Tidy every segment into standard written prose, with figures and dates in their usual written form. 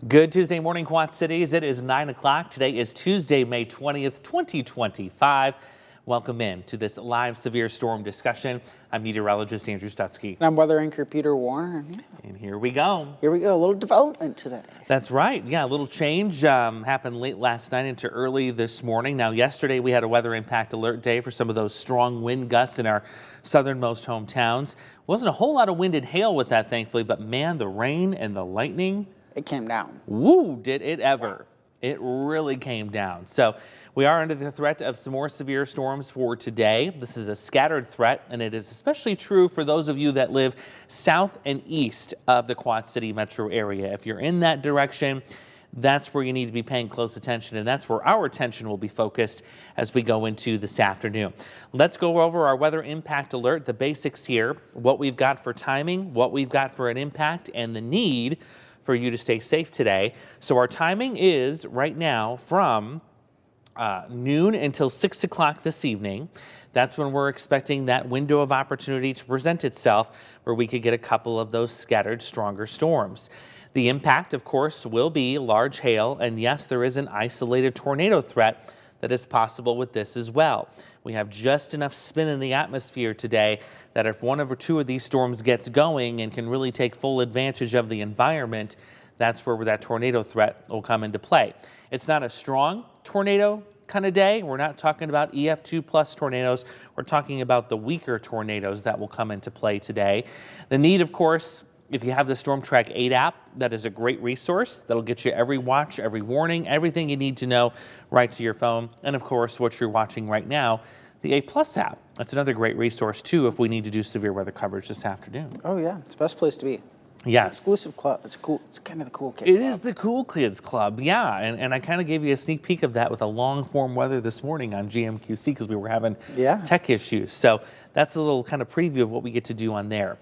Good Tuesday morning, Quad Cities. It is 9 o'clock. Today is Tuesday, May 20th, 2025. Welcome in to this live severe storm discussion. I'm meteorologist Andrew Stutzky. And I'm weather anchor Peter Warner. And here we go. Here we go. A little development today. That's right. Yeah, a little change happened late last night into early this morning. Now, yesterday we had a weather impact alert day for some of those strong wind gusts in our southernmost hometowns. Wasn't a whole lot of wind and hail with that, thankfully, but man, the rain and the lightning. It came down. Woo, did it ever. It really came down. So we are under the threat of some more severe storms for today. This is a scattered threat, and it is especially true for those of you that live south and east of the Quad City metro area. If you're in that direction, that's where you need to be paying close attention, and that's where our attention will be focused as we go into this afternoon. Let's go over our weather impact alert, the basics here, what we've got for timing, what we've got for an impact, and the need for you to stay safe today. So our timing is right now from noon until 6 o'clock this evening. That's when we're expecting that window of opportunity to present itself where we could get a couple of those scattered stronger storms. The impact, of course, will be large hail, and yes, there is an isolated tornado threat that is possible with this as well. We have just enough spin in the atmosphere today that if one or two of these storms gets going and can really take full advantage of the environment, that's where that tornado threat will come into play. It's not a strong tornado kind of day. We're not talking about EF2 plus tornadoes. We're talking about the weaker tornadoes that will come into play today. The need, of course, if you have the Storm Track 8 app, that is a great resource. That'll get you every watch, every warning, everything you need to know right to your phone. And of course, what you're watching right now, the 8 Plus app. That's another great resource too if we need to do severe weather coverage this afternoon. Oh yeah, it's the best place to be. Yes. It's an exclusive club. It's cool. It's kind of the cool kids club. It is the cool kids club, yeah. And I kind of gave you a sneak peek of that with a long form weather this morning on GMQC because we were having tech issues. So that's a little kind of preview of what we get to do on there.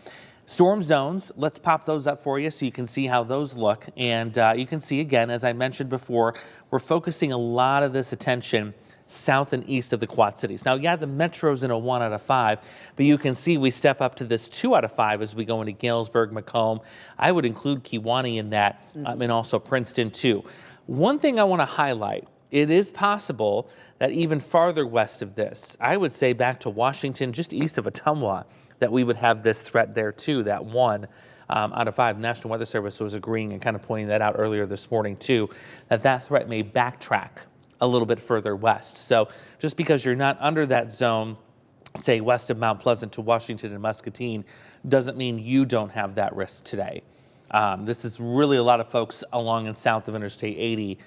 Storm zones, let's pop those up for you so you can see how those look. And you can see, again, as I mentioned before, we're focusing a lot of this attention south and east of the Quad Cities. Now, yeah, the metro's in a 1 out of 5, but you can see we step up to this 2 out of 5 as we go into Galesburg, Macomb. I would include Kewaunee in that, and also Princeton, too. One thing I want to highlight, it is possible that even farther west of this, I would say back to Washington, just east of Ottumwa, that we would have this threat there too, that 1 out of 5. National Weather Service was agreeing and kind of pointing that out earlier this morning too, that threat may backtrack a little bit further west. So just because you're not under that zone, say west of Mount Pleasant to Washington and Muscatine, doesn't mean you don't have that risk today. This is really a lot of folks along and south of Interstate 80,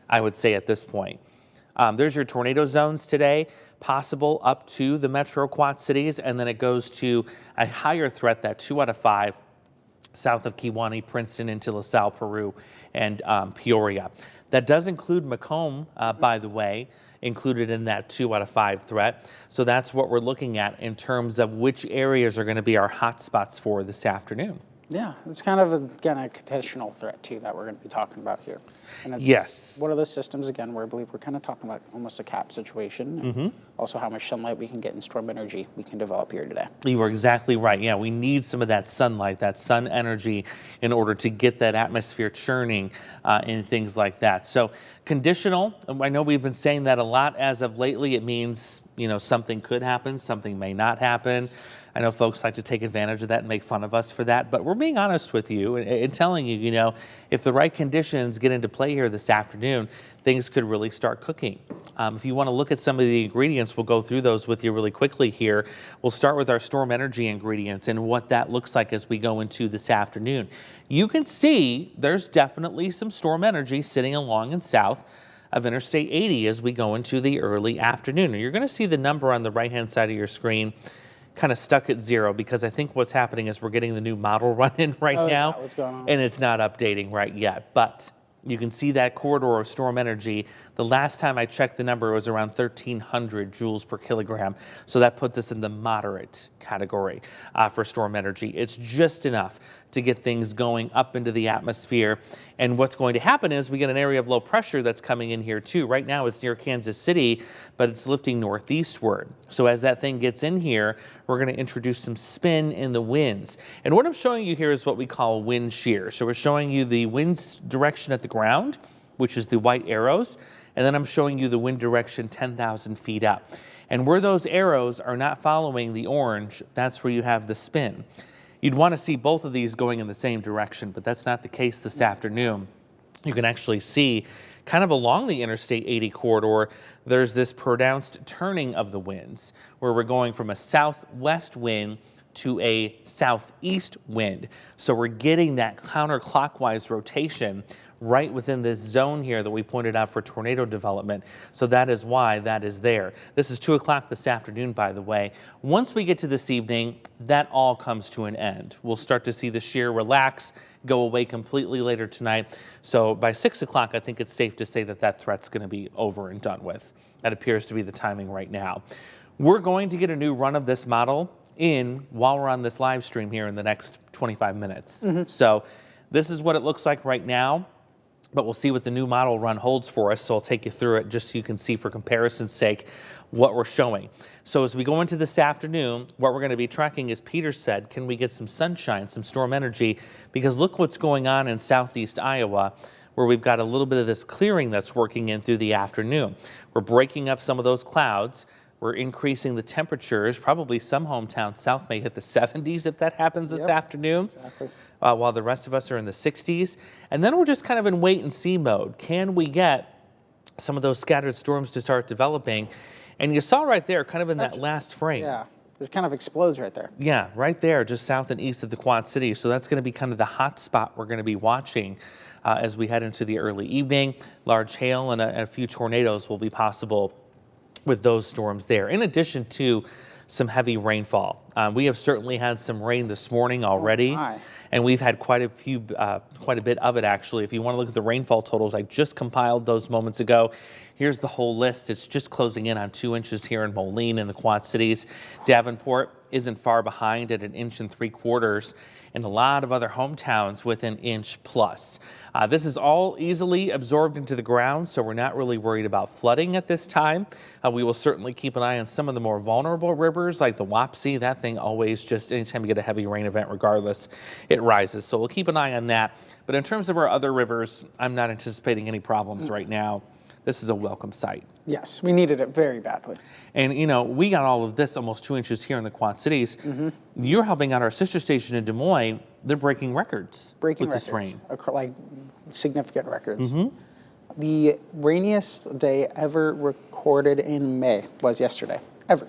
I would say at this point. There's your tornado zones today, possible up to the metro Quad Cities, and then it goes to a higher threat, that 2 out of 5, south of Kewaunee, Princeton into LaSalle, Peru, and Peoria. That does include Macomb, by the way, included in that 2 out of 5 threat. So that's what we're looking at in terms of which areas are going to be our hot spots for this afternoon. Yeah, it's kind of, again, a conditional threat, too, that we're going to be talking about here. And it's yes. One of those systems, again, where I believe we're kind of talking about almost a cap situation. And also how much sunlight we can get and storm energy we can develop here today. You are exactly right. Yeah, we need some of that sunlight, that sun energy, in order to get that atmosphere churning and things like that. So conditional, I know we've been saying that a lot as of lately. It means, you know, something could happen, something may not happen. I know folks like to take advantage of that and make fun of us for that, but we're being honest with you and telling you, you know, if the right conditions get into play here this afternoon, things could really start cooking. If you want to look at some of the ingredients, we'll go through those with you really quickly here. We'll start with our storm energy ingredients and what that looks like as we go into this afternoon. You can see there's definitely some storm energy sitting along and south of Interstate 80 as we go into the early afternoon. And you're going to see the number on the right-hand side of your screen kind of stuck at 0 because I think what's happening is we're getting the new model run in right now, what's going on? And it's not updating right yet. But you can see that corridor of storm energy. The last time I checked the number, it was around 1,300 joules per kilogram. So that puts us in the moderate category for storm energy. It's just enough to get things going up into the atmosphere. And what's going to happen is we get an area of low pressure that's coming in here too. Right now it's near Kansas City, but it's lifting northeastward. So as that thing gets in here, we're going to introduce some spin in the winds. And what I'm showing you here is what we call wind shear. So we're showing you the wind's direction at the ground, which is the white arrows, and then I'm showing you the wind direction 10,000 feet up. And where those arrows are not following the orange, that's where you have the spin. You'd want to see both of these going in the same direction, but that's not the case this afternoon. You can actually see kind of along the Interstate 80 corridor, there's this pronounced turning of the winds where we're going from a southwest wind to a southeast wind. So we're getting that counterclockwise rotation right within this zone here that we pointed out for tornado development. So that is why that is there. This is 2 o'clock this afternoon, by the way. Once we get to this evening, that all comes to an end. We'll start to see the shear relax, go away completely later tonight. So by 6 o'clock, I think it's safe to say that that threat's going to be over and done with. That appears to be the timing right now. We're going to get a new run of this model in while we're on this live stream here in the next 25 minutes. So this is what it looks like right now, but we'll see what the new model run holds for us. So I'll take you through it just so you can see for comparison's sake what we're showing. So as we go into this afternoon, what we're going to be tracking, as Peter said, can we get some sunshine, some storm energy? Because look what's going on in southeast Iowa, where we've got a little bit of this clearing that's working in through the afternoon. We're breaking up some of those clouds. We're increasing the temperatures. Probably some hometowns south may hit the 70s if that happens this afternoon, while the rest of us are in the 60s. And then we're just kind of in wait and see mode. Can we get some of those scattered storms to start developing? And you saw right there, kind of in that last frame. Yeah, it kind of explodes right there. Yeah, right there, just south and east of the Quad Cities. So that's going to be kind of the hot spot we're going to be watching as we head into the early evening. Large hail and a few tornadoes will be possible with those storms there, in addition to some heavy rainfall. We have certainly had some rain this morning already, and we've had quite a bit of it actually. If you want to look at the rainfall totals, I just compiled those moments ago. Here's the whole list. It's just closing in on 2 inches here in Moline in the Quad Cities. Davenport isn't far behind at 1.75 inches, and a lot of other hometowns with 1 inch plus. This is all easily absorbed into the ground, so we're not really worried about flooding at this time. We will certainly keep an eye on some of the more vulnerable rivers like the Wapsie. That thing always just, anytime you get a heavy rain event regardless, it rises. So we'll keep an eye on that. But in terms of our other rivers, I'm not anticipating any problems right now. This is a welcome sight. Yes, we needed it very badly. And, you know, we got all of this almost 2 inches here in the Quad Cities. You're helping out our sister station in Des Moines. They're breaking records with this rain. Like significant records. The rainiest day ever recorded in May was yesterday. Ever.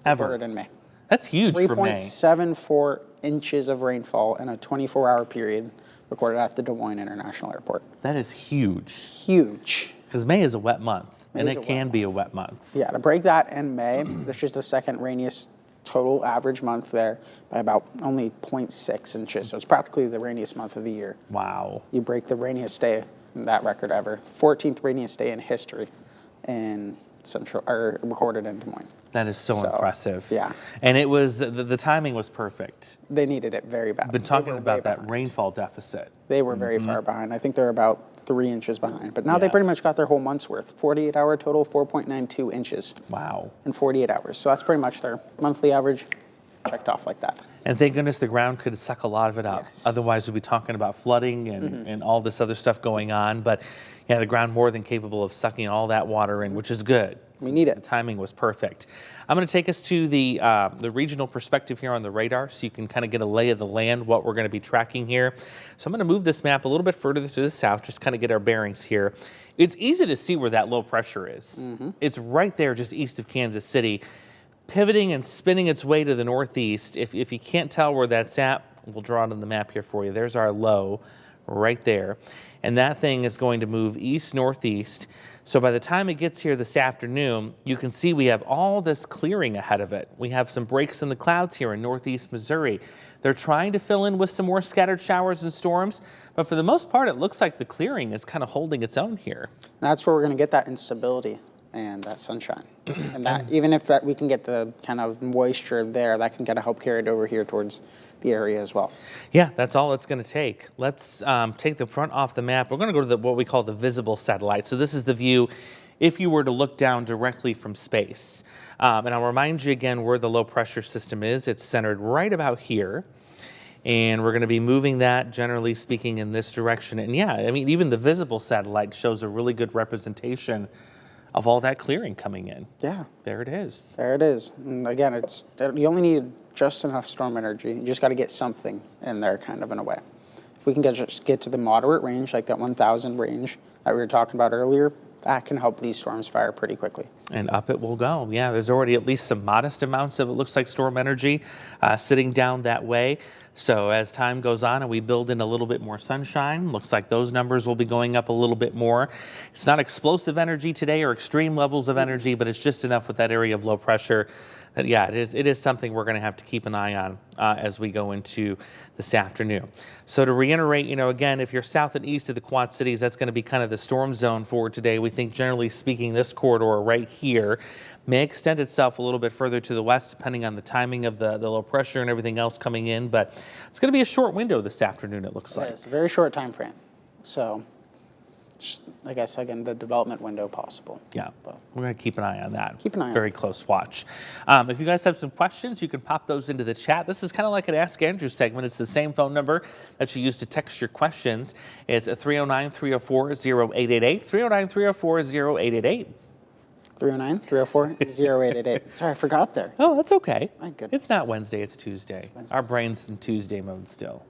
Recorded in May. That's huge for May. 3.74 inches of rainfall in a 24-hour period recorded at the Des Moines International Airport. That is huge. Huge. Because May is a wet month, and it can be a wet month. Yeah, to break that in May, that's just the second rainiest total average month there by about only 0.6 inches. So it's practically the rainiest month of the year. Wow. You break the rainiest day, that record ever. 14th rainiest day in history in recorded in Des Moines. That is so impressive. Yeah. And it was, the timing was perfect. They needed it very badly. Been talking about that rainfall deficit. They were very far behind. I think they're about 3 inches behind. But now they pretty much got their whole month's worth. 48-hour total, 4.92 inches. Wow. In 48 hours. So that's pretty much their monthly average checked off like that. And thank goodness the ground could suck a lot of it up. Yes. Otherwise, we'd be talking about flooding and all this other stuff going on. But yeah, the ground more than capable of sucking all that water in, which is good. We need it. The timing was perfect. I'm going to take us to the regional perspective here on the radar so you can kind of get a lay of the land, what we're going to be tracking here. So I'm going to move this map a little bit further to the south, just kind of get our bearings here. It's easy to see where that low pressure is. It's right there just east of Kansas City, pivoting and spinning its way to the northeast. If you can't tell where that's at, we'll draw it on the map here for you. There's our low right there. And that thing is going to move east-northeast. So by the time it gets here this afternoon, you can see we have all this clearing ahead of it. We have some breaks in the clouds here in northeast Missouri. They're trying to fill in with some more scattered showers and storms, but for the most part, it looks like the clearing is kind of holding its own here. That's where we're going to get that instability and that sunshine. And that, even if that we can get the kind of moisture there, that can kind of help carry it over here towards the area as well. Yeah, that's all it's going to take. Let's take the front off the map. We're going to go to what we call the visible satellite. So this is the view if you were to look down directly from space. And I'll remind you again where the low pressure system is. It's centered right about here. And we're going to be moving that, generally speaking, in this direction. And yeah, I mean, even the visible satellite shows a really good representation of all that clearing coming in. Yeah. There it is. There it is. And again, you only need just enough storm energy. You just got to get something in there kind of in a way. If we can just get to the moderate range, like that 1,000 range that we were talking about earlier, that can help these storms fire pretty quickly. And up it will go. Yeah, there's already at least some modest amounts of, it looks like, storm energy sitting down that way. So as time goes on and we build in a little bit more sunshine, looks like those numbers will be going up a little bit more. It's not explosive energy today or extreme levels of energy, but it's just enough with that area of low pressure that, yeah, it is something we're going to have to keep an eye on as we go into this afternoon. So to reiterate, again, if you're south and east of the Quad Cities, that's going to be kind of the storm zone for today. We think, generally speaking, this corridor right here may extend itself a little bit further to the west, depending on the timing of the low pressure and everything else coming in. But it's going to be a short window this afternoon, it looks like. It's a very short time frame. So just, I guess, again, the development window possible. Yeah, we're going to keep an eye on that. Keep an eye on it. Very close watch. If you guys have some questions, you can pop those into the chat. This is kind of like an Ask Andrew segment. It's the same phone number that you use to text your questions. It's 309-304-0888, 309-304-0888. 309-304-0888. Sorry, I forgot there. Oh, that's okay. My goodness. It's not Wednesday, it's Tuesday. Our brain's in Tuesday mode still.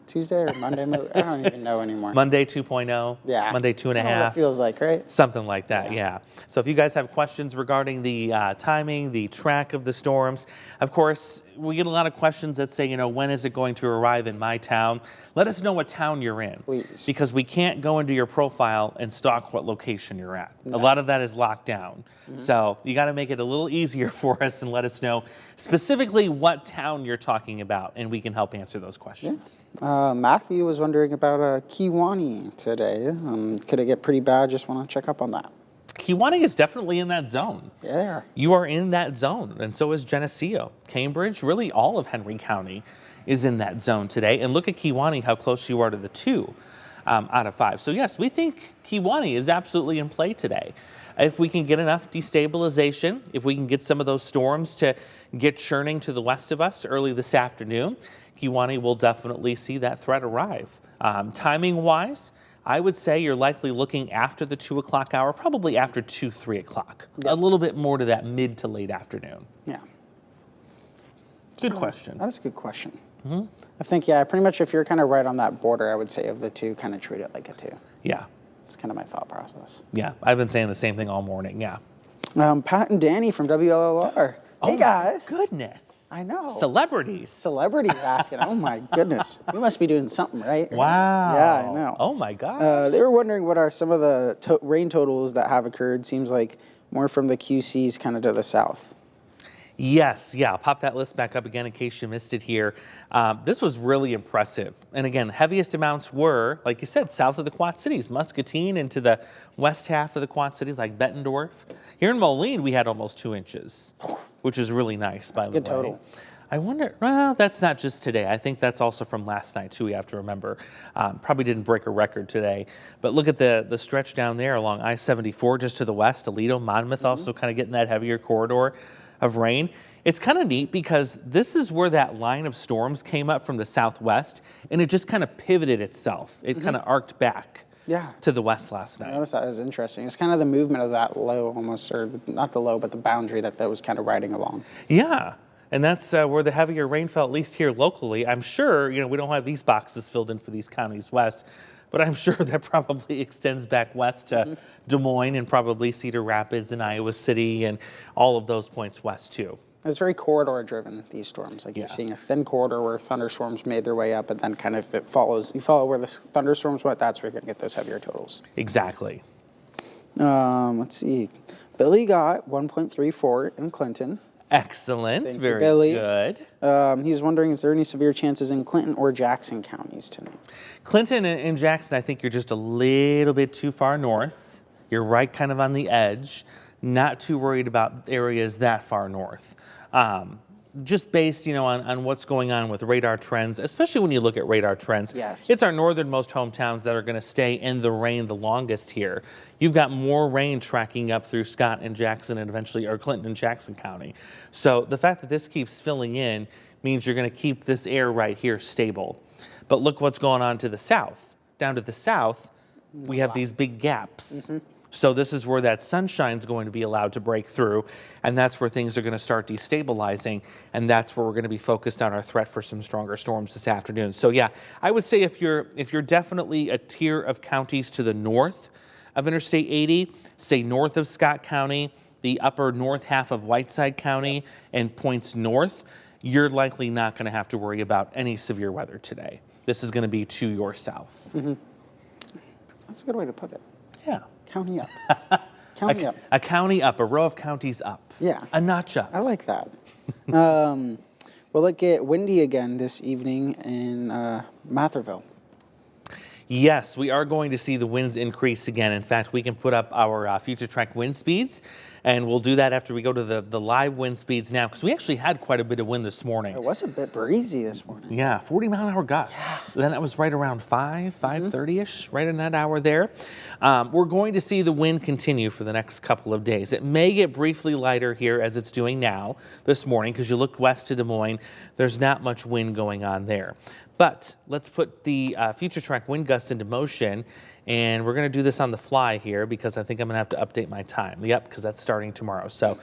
Tuesday or Monday mode? I don't even know anymore. Monday 2.0. Yeah. Monday 2.5. It feels like, right? Something like that, yeah. So if you guys have questions regarding the timing, the track of the storms, of course, we get a lot of questions that say, when is it going to arrive in my town? Let us know what town you're in. Please. Because we can't go into your profile and stalk what location you're at. No. A lot of that is locked down. Mm-hmm. So you got to make it a little easier for us and let us know specifically what town you're talking about, and we can help answer those questions. Yeah. Matthew was wondering about Kewaunee today. Could it get pretty bad? Just want to check up on that. Kewaunee is definitely in that zone. Yeah, they are. You are in that zone, and so is Geneseo. Cambridge, really all of Henry County is in that zone today. And look at Kewaunee, how close you are to the 2 out of 5. So yes, we think Kewaunee is absolutely in play today. If we can get enough destabilization, if we can get some of those storms to get churning to the west of us early this afternoon, Kewaunee will definitely see that threat arrive. Timing-wise, I would say you're likely looking after the 2 o'clock hour, probably after 2, 3 o'clock. Yep. A little bit more to that mid to late afternoon. Yeah. Good question. That is a good question. Mm-hmm. I think, yeah, pretty much if you're kind of right on that border, I would say of the 2, kind of treat it like a 2. Yeah. It's kind of my thought process. Yeah, I've been saying the same thing all morning, yeah. Pat and Danny from WLLR. Hey, guys. Goodness. I know. Celebrities. Celebrities asking. Oh, my goodness. We must be doing something, right? Wow. Yeah, I know. Oh, my God. They were wondering what are some of the rain totals that have occurred. Seems like more from the QCs kind of to the south. Yes, yeah, I'll pop that list back up again in case you missed it here. This was really impressive. And again, heaviest amounts were, like you said, south of the Quad Cities, Muscatine into the west half of the Quad Cities like Bettendorf. Here in Moline, we had almost 2 inches, which is really nice, by the way. Good total. I wonder, well, that's not just today. I think that's also from last night, too, we have to remember. Probably didn't break a record today. But look at the stretch down there along I-74 just to the west, Aledo, Monmouth also kind of getting that heavier corridor of rain. It's kind of neat because this is where that line of storms came up from the southwest, and it just kind of pivoted itself. It kind of arced back to the west last night. I noticed that was interesting. It's kind of the movement of that low almost, or not the low, but the boundary that was kind of riding along. Yeah. And that's where the heavier rain fell, at least here locally. I'm sure, we don't have these boxes filled in for these counties west, but I'm sure that probably extends back west to Des Moines and probably Cedar Rapids and Iowa City and all of those points west too. It's very corridor driven, these storms. Like you're seeing a thin corridor where thunderstorms made their way up, and then kind of you follow where the thunderstorms went, that's where you're going to get those heavier totals. Exactly. Let's see. Billy got 1.34 in Clinton. Excellent. Thank Very you, Billy. good. He's wondering, is there any severe chances in Clinton or Jackson counties tonight? Clinton and Jackson, I think you're just a little bit too far north. You're right kind of on the edge. Not too worried about areas that far north. Just based, on what's going on with radar trends, especially when you look at radar trends. Yes. It's our northernmost hometowns that are going to stay in the rain the longest here. You've got more rain tracking up through Scott and Jackson and eventually, or Clinton and Jackson County. So the fact that this keeps filling in means you're going to keep this air right here stable. But look what's going on to the south. Down to the south, we have these big gaps. So this is where that sunshine is going to be allowed to break through, and that's where things are going to start destabilizing, and that's where we're going to be focused on our threat for some stronger storms this afternoon. So yeah, I would say if you're definitely a tier of counties to the north of Interstate 80, say north of Scott County, the upper north half of Whiteside County, and points north, you're likely not going to have to worry about any severe weather today. This is going to be to your south. That's a good way to put it. Yeah. County up. County up. A county up, a row of counties up. Yeah. A notch up. I like that. Will it get windy again this evening in Matherville? Yes, we are going to see the winds increase again. In fact, we can put up our FutureTrack wind speeds, and we'll do that after we go to the live wind speeds now, because we actually had quite a bit of wind this morning. It was a bit breezy this morning. Yeah, 40-mile-an-hour gusts. Yeah. Then it was right around 5:30-ish, right in that hour there. We're going to see the wind continue for the next couple of days. It may get briefly lighter here as it's doing now this morning, because you look west to Des Moines, there's not much wind going on there. But let's put the FutureTrack wind gusts into motion, and we're going to do this on the fly here because I think I'm going to have to update my time. Yep, because that's starting tomorrow. So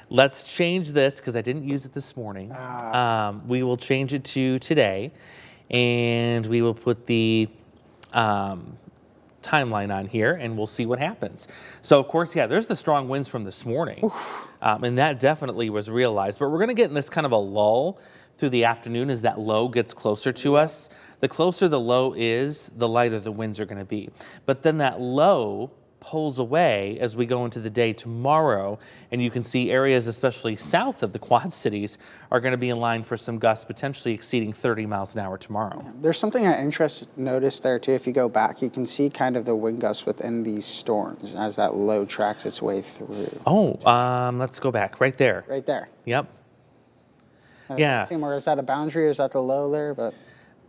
let's change this because I didn't use it this morning. We will change it to today, and we will put the timeline on here, and we'll see what happens. So, of course, yeah, there's the strong winds from this morning, and that definitely was realized. But we're going to get in this kind of a lull through the afternoon as that low gets closer to us. The closer the low is, the lighter the winds are going to be. But then that low pulls away as we go into the day tomorrow, and you can see areas, especially south of the Quad Cities, are going to be in line for some gusts potentially exceeding 30 miles an hour tomorrow. There's something I noticed there too. If you go back, you can see kind of the wind gusts within these storms as that low tracks its way through. Oh, let's go back right there. Right there. Yep. Yeah. Is that a boundary or is that the low there? But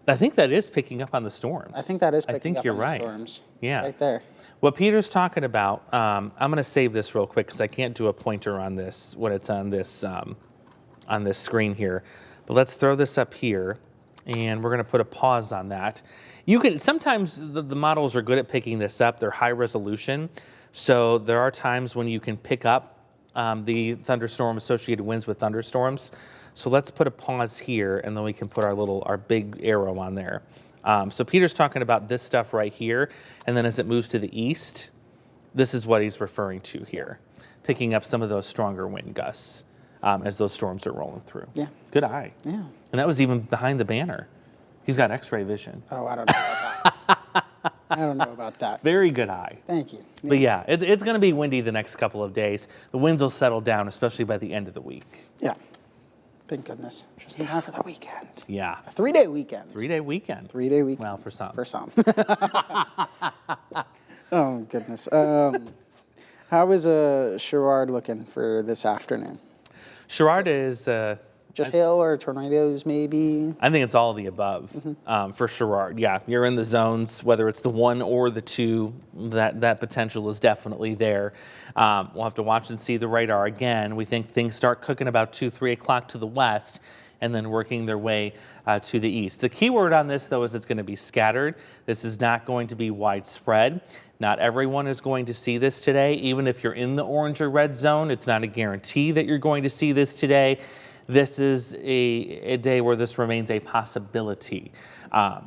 I think that is picking up on the storms. I think that is picking up you're on right. the storms. Yeah. Right there. What Peter's talking about, I'm going to save this real quick because I can't do a pointer on this when it's on this screen here. But let's throw this up here, and we're going to put a pause on that. You can sometimes the models are good at picking this up. They're high resolution, so there are times when you can pick up the thunderstorm associated winds with thunderstorms. So let's put a pause here, and then we can put our big arrow on there. So Peter's talking about this stuff right here, and then as it moves to the east, this is what he's referring to here, picking up some of those stronger wind gusts as those storms are rolling through. Yeah. Good eye. Yeah. And that was even behind the banner. He's got X-ray vision. Oh, I don't know about that. I don't know about that. Very good eye. Thank you. But yeah, it's going to be windy the next couple of days. The winds will settle down, especially by the end of the week. Yeah. Thank goodness. Just in time for the weekend. Yeah. A 3-day weekend. 3-day weekend. 3-day weekend. Well, for some. For some. Oh, goodness. How is Sherrard looking for this afternoon? Sherrard is... just hail or tornadoes, maybe? I think it's all of the above for Sherrard. Yeah, you're in the zones, whether it's the 1 or the 2, that potential is definitely there. We'll have to watch and see the radar again. We think things start cooking about 2, 3 o'clock to the west and then working their way to the east. The key word on this, though, is it's going to be scattered. This is not going to be widespread. Not everyone is going to see this today. Even if you're in the orange or red zone, it's not a guarantee that you're going to see this today. This is a day where this remains a possibility.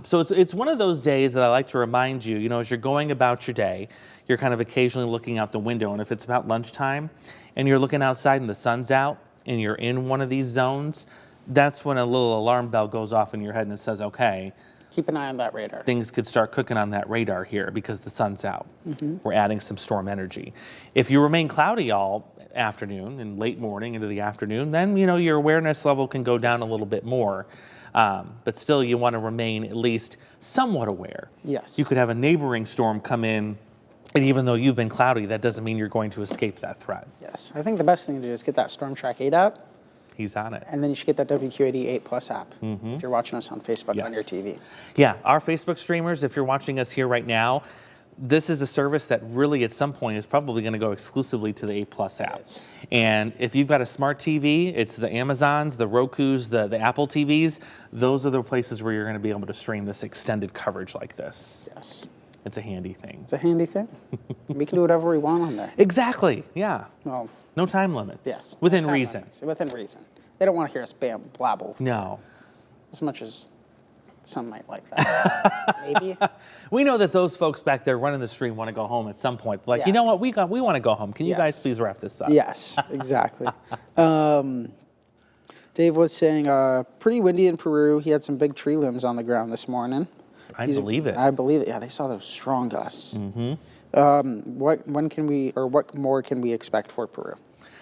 So it's one of those days that I like to remind you, as you're going about your day, you're kind of occasionally looking out the window, and if it's about lunchtime and you're looking outside and the sun's out and you're in one of these zones, that's when a little alarm bell goes off in your head and it says, okay, keep an eye on that radar. Things could start cooking on that radar here because the sun's out. We're adding some storm energy. If you remain cloudy all afternoon and late morning into the afternoon, then your awareness level can go down a little bit more. But still, you want to remain at least somewhat aware. Yes. You could have a neighboring storm come in, and even though you've been cloudy, that doesn't mean you're going to escape that threat. Yes. I think the best thing to do is get that Storm Track 8 app. He's on it. And then you should get that WQ88 Plus app if you're watching us on Facebook on your TV. Yeah, our Facebook streamers, if you're watching us here right now, this is a service that really at some point is probably going to go exclusively to the A Plus app. And if you've got a smart TV, it's the Amazons, the Rokus, the Apple TVs. Those are the places where you're going to be able to stream this extended coverage like this. Yes. It's a handy thing. It's a handy thing. We can do whatever we want on there. Exactly. Yeah. Well, no time limits. Yes. Within reason. Within reason. They don't want to hear us blabble. No. As much as some might like that. Maybe. We know that those folks back there running the stream want to go home at some point. Like, you know what? We want to go home. Can you guys please wrap this up? Yes, exactly. Dave was saying pretty windy in Peru. He had some big tree limbs on the ground this morning. I believe it. I believe it. Yeah, they saw those strong gusts. What more can we expect for Peru?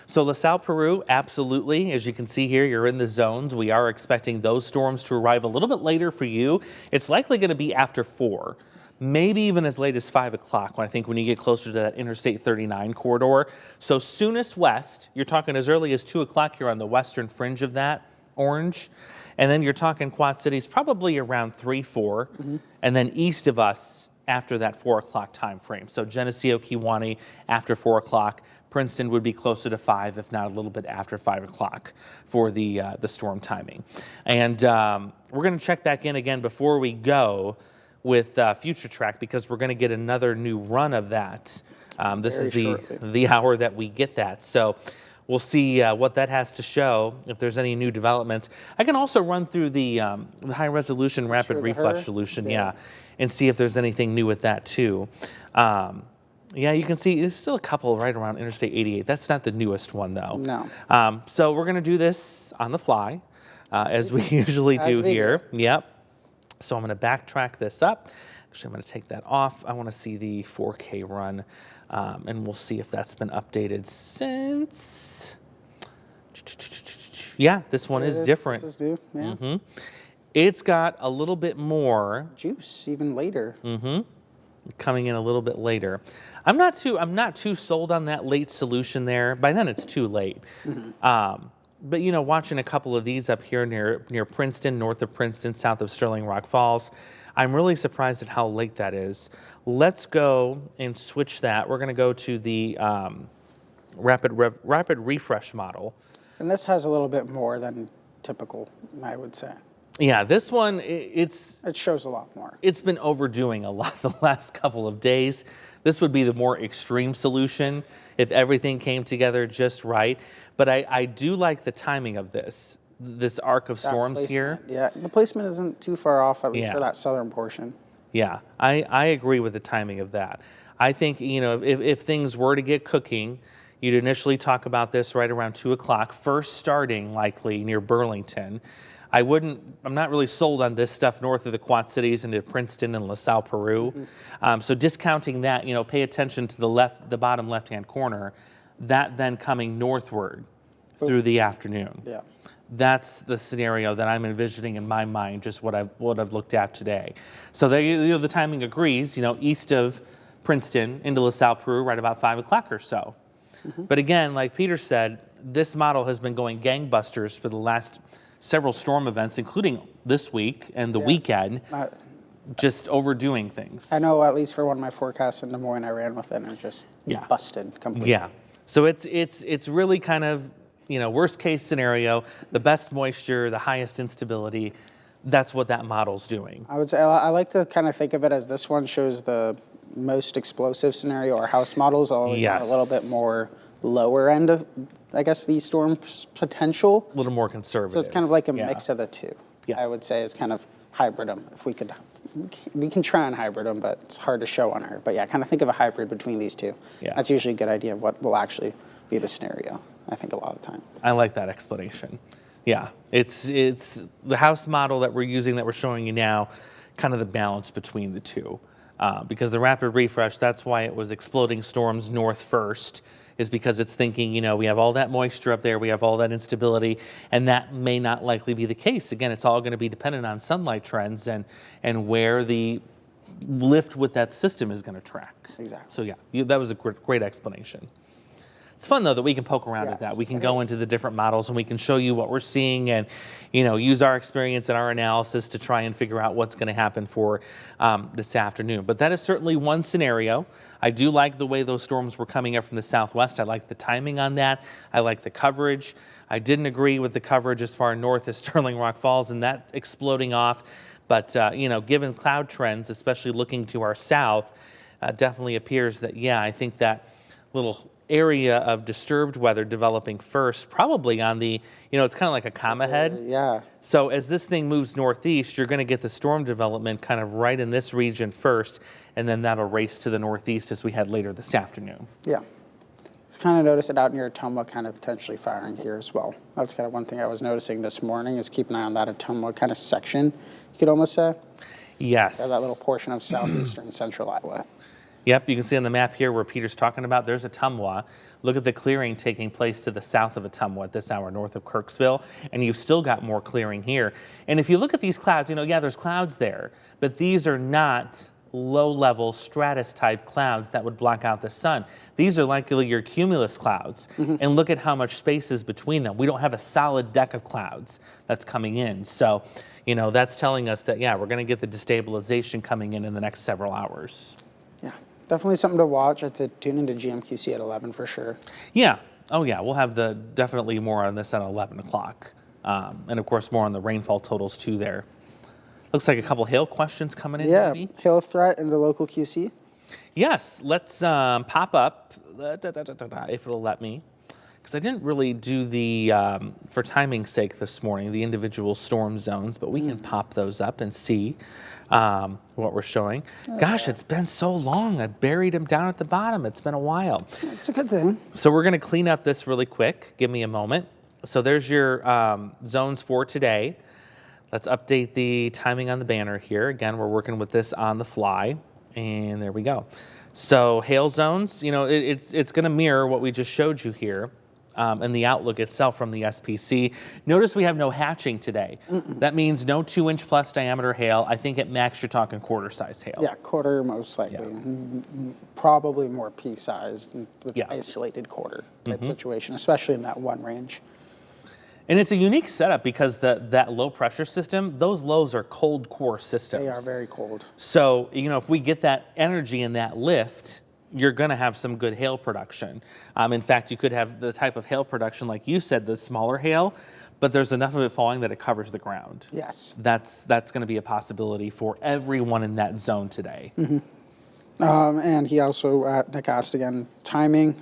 So LaSalle, Peru, absolutely. As you can see here, you're in the zones. We are expecting those storms to arrive a little bit later for you. It's likely going to be after 4, maybe even as late as 5 o'clock when you get closer to that Interstate 39 corridor. So soonest west, you're talking as early as 2 o'clock here on the western fringe of that orange. And then you're talking Quad Cities probably around 3, 4. And then east of us after that 4 o'clock time frame. So Geneseo, Kewaunee after 4 o'clock. Princeton would be closer to 5, if not a little bit after 5 o'clock for the storm timing. And we're going to check back in again before we go with Future Track because we're going to get another new run of that. This is the hour that we get that. So we'll see what that has to show, if there's any new developments. I can also run through the high-resolution rapid refresh solution, and see if there's anything new with that, too. Yeah, you can see there's still a couple right around Interstate 88. That's not the newest one, though. No. So we're going to do this on the fly, as we usually do here. Yep. So I'm going to backtrack this up. Actually, I'm going to take that off. I want to see the 4K run, and we'll see if that's been updated since. Yeah, this one is different. This is new, yeah. It's got a little bit more juice, even later. Coming in a little bit later. I'm not too sold on that late solution there. By then it's too late. But watching a couple of these up here near Princeton, north of Princeton, south of Sterling Rock Falls, I'm really surprised at how late that is. Let's go and switch that. We're going to go to the rapid refresh model. And this has a little bit more than typical, I would say. Yeah, this one, it shows a lot more. It's been overdoing a lot the last couple of days. This would be the more extreme solution if everything came together just right. But I do like the timing of this arc of storms here. Yeah, the placement isn't too far off, at least for that southern portion. Yeah, I agree with the timing of that. I think, if things were to get cooking, you'd initially talk about this right around 2 o'clock, first starting likely near Burlington. I'm not really sold on this stuff north of the Quad Cities into Princeton and LaSalle, Peru. So discounting that, pay attention to the bottom left-hand corner, that then coming northward through the afternoon. Yeah. That's the scenario that I'm envisioning in my mind, just what I've looked at today. So the timing agrees, east of Princeton into LaSalle, Peru, right about 5 o'clock or so. But again, like Peter said, this model has been going gangbusters for the last several storm events, including this week and the weekend, just overdoing things. I know, at least for one of my forecasts in Des Moines, I ran with it and it just busted completely. Yeah. So it's really kind of, worst case scenario, the best moisture, the highest instability. That's what that model's doing. I would say I like to kind of think of it as this one shows the most explosive scenario. Our house models always have a little bit more lower end of, I guess, the storm potential. A little more conservative. So it's kind of like a mix of the two. I would say it's kind of hybrid them. If we can try and hybrid them, but it's hard to show on her. But yeah, kind of think of a hybrid between these two. Yeah. That's usually a good idea of what will actually be the scenario, I think, a lot of the time. I like that explanation. Yeah, it's the house model that we're using, that we're showing you now, kind of the balance between the two. Because the rapid refresh, that's why it was exploding storms north first, is because it's thinking, we have all that moisture up there, we have all that instability, and that may not likely be the case. Again, it's all going to be dependent on sunlight trends and where the lift with that system is going to track. Exactly. So yeah, that was a great explanation. It's fun, though, that we can poke around at that. We can go into the different models and we can show you what we're seeing and, use our experience and our analysis to try and figure out what's going to happen for this afternoon. But that is certainly one scenario. I do like the way those storms were coming up from the southwest. I like the timing on that. I like the coverage. I didn't agree with the coverage as far north as Sterling Rock Falls and that exploding off. But, given cloud trends, especially looking to our south, definitely appears that, I think that little area of disturbed weather developing first, probably on the, it's kind of like a comma head. Yeah. So as this thing moves northeast, you're going to get the storm development kind of right in this region first, and then that'll race to the northeast as we head later this afternoon. Yeah. Just kind of notice it out near Ottumwa kind of potentially firing here as well. That's kind of one thing I was noticing this morning is keep an eye on that Ottumwa kind of section, you could almost say. Yes. That little portion of southeastern central Iowa. Yep, you can see on the map here where Peter's talking about, there's Ottumwa. Look at the clearing taking place to the south of Ottumwa at this hour, north of Kirksville, and you've still got more clearing here. And if you look at these clouds, there's clouds there, but these are not low-level stratus-type clouds that would block out the sun. These are likely your cumulus clouds, and look at how much space is between them. We don't have a solid deck of clouds that's coming in. So, that's telling us that, we're going to get the destabilization coming in the next several hours. Yeah. Definitely something to watch. I'd say tune into GMQC at 11 for sure. Yeah. Oh, yeah. We'll have definitely more on this at 11 o'clock. And, of course, more on the rainfall totals, too, there. Looks like a couple hail questions coming in, maybe. Hail threat in the local QC. Yes. Let's pop up, if it'll let me. Because I didn't really do the, for timing's sake this morning, the individual storm zones, but we can pop those up and see what we're showing. Gosh, it's been so long. I buried them down at the bottom. It's been a while. It's a good thing. So we're going to clean up this really quick. Give me a moment. So there's your zones for today. Let's update the timing on the banner here. Again, we're working with this on the fly. And there we go. So hail zones, it's going to mirror what we just showed you here. And the outlook itself from the SPC. Notice we have no hatching today. That means no 2-inch plus diameter hail. I think at max you're talking quarter size hail. Yeah, quarter most likely. Probably more pea-sized with isolated quarter type situation, especially in that one range. And it's a unique setup because that low pressure system, those lows are cold core systems. They are very cold. So, if we get that energy and that lift, you're going to have some good hail production. In fact, you could have the type of hail production, like you said, the smaller hail, but there's enough of it falling that it covers the ground. Yes. That's going to be a possibility for everyone in that zone today. And he also, Nick asked again, timing,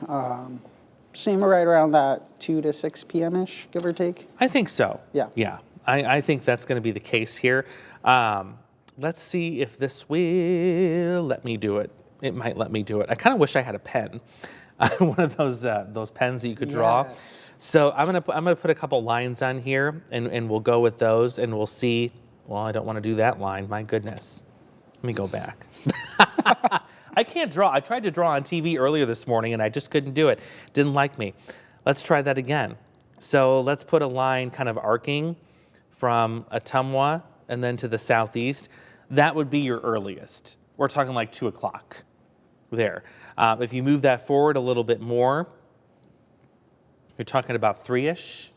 seem right around that 2 to 6 p.m.-ish, give or take? I think so. Yeah. Yeah. I think that's going to be the case here. Let's see if this will let me do it. It might let me do it. I kind of wish I had a pen, one of those pens that you could draw. Yes. So I'm gonna put a couple lines on here, and we'll go with those, and we'll see. Well, I don't want to do that line. My goodness. Let me go back. I can't draw. I tried to draw on TV earlier this morning, and I just couldn't do it. Didn't like me. Let's try that again. So let's put a line kind of arcing from Ottumwa and then to the southeast. That would be your earliest. We're talking like 2 o'clock. There. If you move that forward a little bit more, you're talking about 3-ish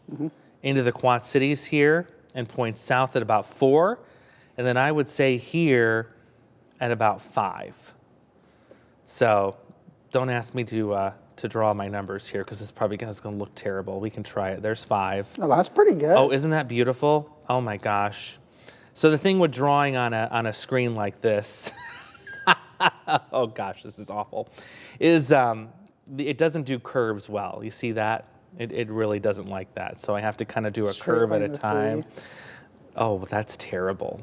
into the Quad Cities here and point south at about 4. And then I would say here at about 5. So don't ask me to draw my numbers here because it's probably going to look terrible. We can try it. There's 5. Oh, that's pretty good. Oh, isn't that beautiful? Oh my gosh. So the thing with drawing on a screen like this oh gosh, this is awful, is it doesn't do curves well. You see that? It really doesn't like that. So I have to kind of do a curve at a time. Oh, that's terrible.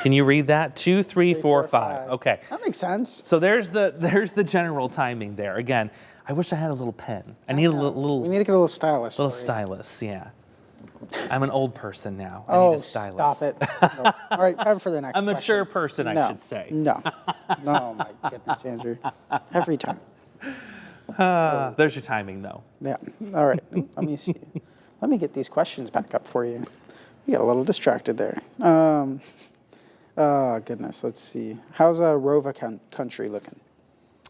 Can you read that? 2, 3, 4, 5. Okay. That makes sense. So there's the general timing there. Again, I wish I had a little pen. I need a little. We need to get a little stylus. Little stylus, yeah. I'm an old person now. I Oh, need a stylus. stop it. No. All right, time for the next A mature question. person, I should say. No. No, my goodness, Andrew. Every time. There's your timing, though. Yeah. All right. Let me see. Let me get these questions back up for you. You got a little distracted there. Oh, goodness. Let's see. How's Rova country looking?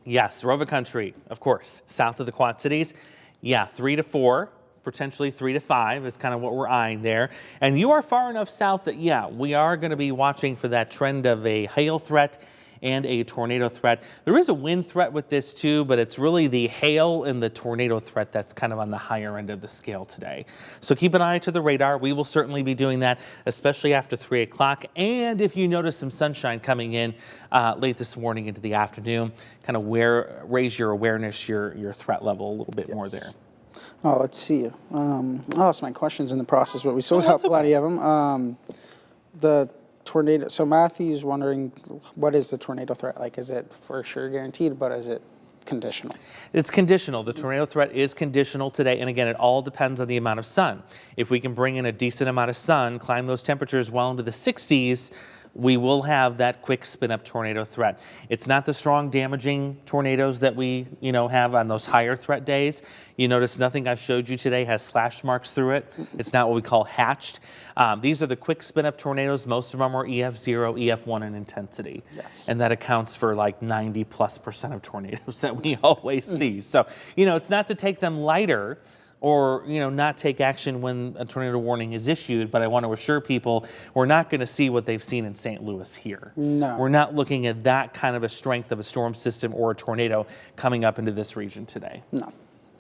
Yes, Rova Country, of course, south of the Quad Cities. Yeah, 3 to 4, potentially 3 to 5 is kind of what we're eyeing there. And you are far enough south that, yeah, we are going to be watching for that trend of a hail threat and a tornado threat. There is a wind threat with this too, but it's really the hail and the tornado threat that's kind of on the higher end of the scale today. So keep an eye to the radar. We will certainly be doing that, especially after 3 o'clock. And if you notice some sunshine coming in late this morning into the afternoon, kind of raise your awareness, your threat level a little bit more there. Oh, let's see. I lost my questions in the process, but we still have plenty of them. The tornado. So Matthew's wondering, what is the tornado threat like? Is it for sure guaranteed, but is it conditional? It's conditional. The tornado threat is conditional today. And again, it all depends on the amount of sun. If we can bring in a decent amount of sun, climb those temperatures well into the 60s, we will have that quick spin up tornado threat. It's not the strong damaging tornadoes that we, have on those higher threat days. You notice nothing I showed you today has slash marks through it. It's not what we call hatched. These are the quick spin up tornadoes. Most of them are EF0, EF1 in intensity. Yes. And that accounts for like 90+% of tornadoes that we always see. So, it's not to take them lighter or not take action when a tornado warning is issued, but I want to assure people we're not going to see what they've seen in St. Louis here. No. We're not looking at that kind of a strength of a storm system or a tornado coming up into this region today. No.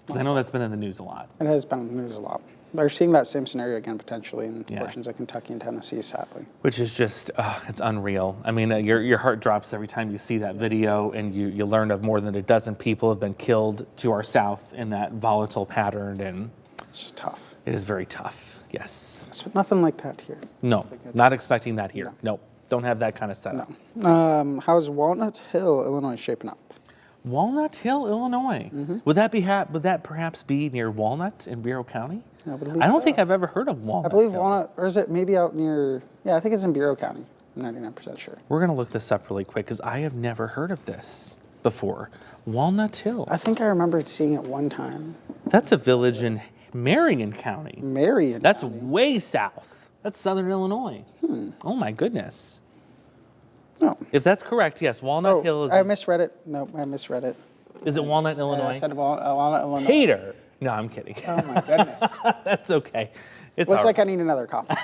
Because I know that's been in the news a lot. It has been in the news a lot. They're seeing that same scenario again potentially in portions of Kentucky and Tennessee, sadly. Which is just, it's unreal. I mean, your heart drops every time you see that video, and you learn of more than a dozen people have been killed to our south in that volatile pattern, and it's just tough. It is very tough, yes. But nothing like that here. No, not expecting that here. No, don't have that kind of setup. No. How's Walnut Hill, Illinois shaping up? Walnut Hill, Illinois. Would that perhaps be near Walnut in Bureau County? I don't think I've ever heard of Walnut. I believe Walnut, or is it maybe out near? Yeah, I think it's in Bureau County. I'm 99% sure. We're gonna look this up really quick because I have never heard of this before. Walnut Hill. I think I remember seeing it one time. That's a village in Marion County. Marion. That's County. way south. That's southern Illinois. Oh my goodness. No. If that's correct, yes, Walnut Hill is. I misread it. No, I misread it. Is it Walnut, Illinois? I said Walnut, Illinois. Hater. No, I'm kidding. Oh my goodness. That's okay. It's Looks like I need another copy.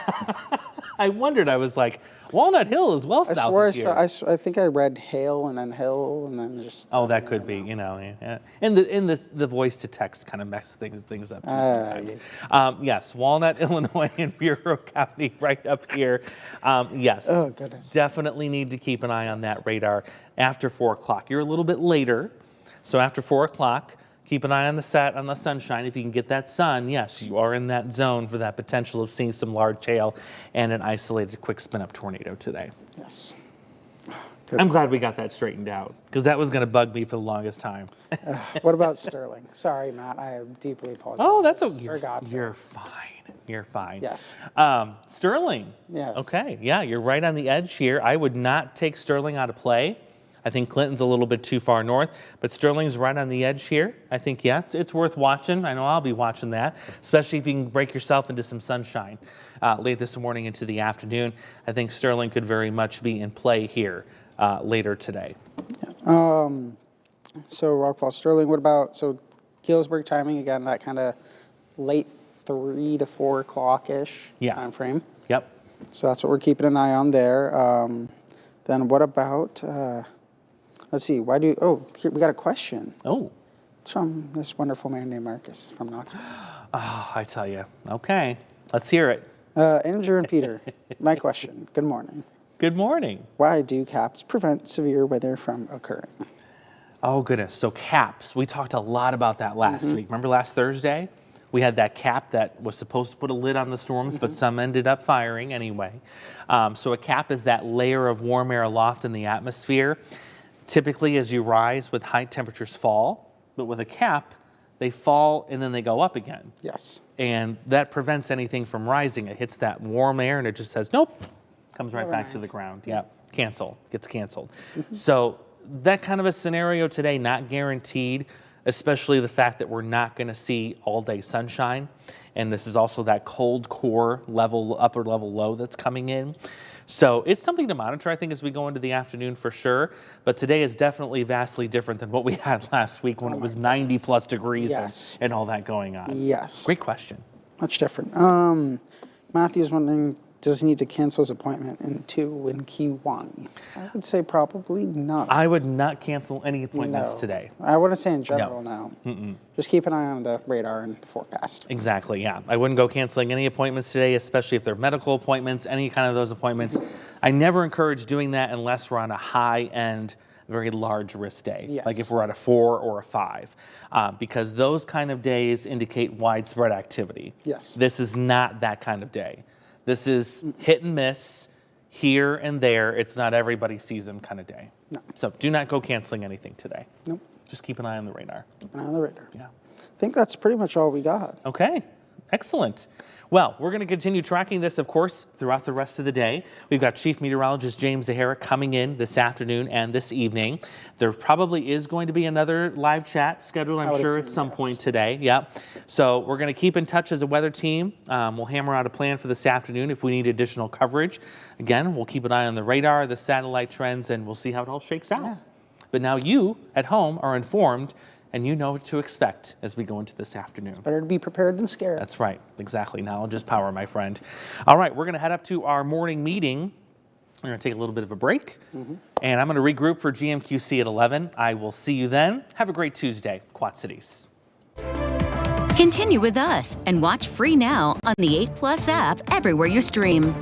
I wondered. I was like, Walnut Hill is well south of here. I think I read Hale and then Hill and then just. Oh, that could be. Yeah. And the voice to text kind of messes things up too sometimes. Yes, Walnut, Illinois, and Bureau County, right up here. Yes. Oh goodness. Definitely need to keep an eye on that radar after 4 o'clock. You're a little bit later, so after 4 o'clock. Keep an eye on the sunshine. If you can get that sun, yes, you are in that zone for that potential of seeing some large hail and an isolated quick spin-up tornado today. Yes. I'm glad we got that straightened out because that was going to bug me for the longest time. What about Sterling? Sorry, Matt. I deeply apologize. Oh, that's okay. You're fine. You're fine. Yes. Sterling. Yes. Okay. Yeah, you're right on the edge here. I would not take Sterling out of play. I think Clinton's a little bit too far north, but Sterling's right on the edge here. I think, yeah, it's worth watching. I know I'll be watching that, especially if you can break yourself into some sunshine late this morning into the afternoon. I think Sterling could very much be in play here later today. Yeah. So Rockfall, Sterling, what about, so Galesburg timing, again, that kind of late 3 to 4 o'clock-ish time frame. Yep. So that's what we're keeping an eye on there. Then what about... let's see, here, we got a question. Oh. It's from this wonderful man named Marcus from Knoxville. Oh, I tell you. Okay, let's hear it. Andrew and Peter, my question. Good morning. Good morning. Why do caps prevent severe weather from occurring? Oh, goodness. So caps, we talked a lot about that last week. Remember last Thursday? We had that cap that was supposed to put a lid on the storms, but some ended up firing anyway. So a cap is that layer of warm air aloft in the atmosphere. Typically, as you rise with high temperatures fall, but with a cap, they fall and then they go up again. Yes. And that prevents anything from rising. It hits that warm air and it just says, nope, comes right back to the ground. Yeah, cancel, gets canceled. So that kind of a scenario today, not guaranteed. especially the fact that we're not going to see all day sunshine. And this is also that cold core level, upper level low that's coming in. So it's something to monitor, I think, as we go into the afternoon for sure. But today is definitely vastly different than what we had last week when it was 90 plus degrees and all that going on. Yes. Great question. Much different. Matthew's wondering, does he need to cancel his appointment in Kiwanee? I would say probably not. I would not cancel any appointments today. I wouldn't say in general, no. Just keep an eye on the radar and the forecast. Exactly, yeah. I wouldn't go canceling any appointments today, especially if they're medical appointments, any kind of those appointments. I never encourage doing that unless we're on a high-end, very large risk day, like if we're at a 4 or a 5, because those kind of days indicate widespread activity. Yes. This is not that kind of day. This is hit and miss, here and there. It's not everybody sees them kind of day. No. So do not go canceling anything today. Nope. Just keep an eye on the radar. Keep an eye on the radar. Yeah. I think that's pretty much all we got. Okay, excellent. Well, we're going to continue tracking this, of course, throughout the rest of the day. We've got Chief Meteorologist James Zahara coming in this afternoon and this evening. There probably is going to be another live chat scheduled, I'm sure, at some point today. Yeah. So we're going to keep in touch as a weather team. We'll hammer out a plan for this afternoon if we need additional coverage. Again, we'll keep an eye on the radar, the satellite trends, and we'll see how it all shakes out. Yeah. But now you at home are informed, and you know what to expect as we go into this afternoon. Better to be prepared than scared. That's right. Exactly. Knowledge is power, my friend. All right, we're going to head up to our morning meeting. We're going to take a little bit of a break, and I'm going to regroup for GMQC at 11. I will see you then. Have a great Tuesday, Quad Cities. Continue with us and watch free now on the 8 Plus app everywhere you stream.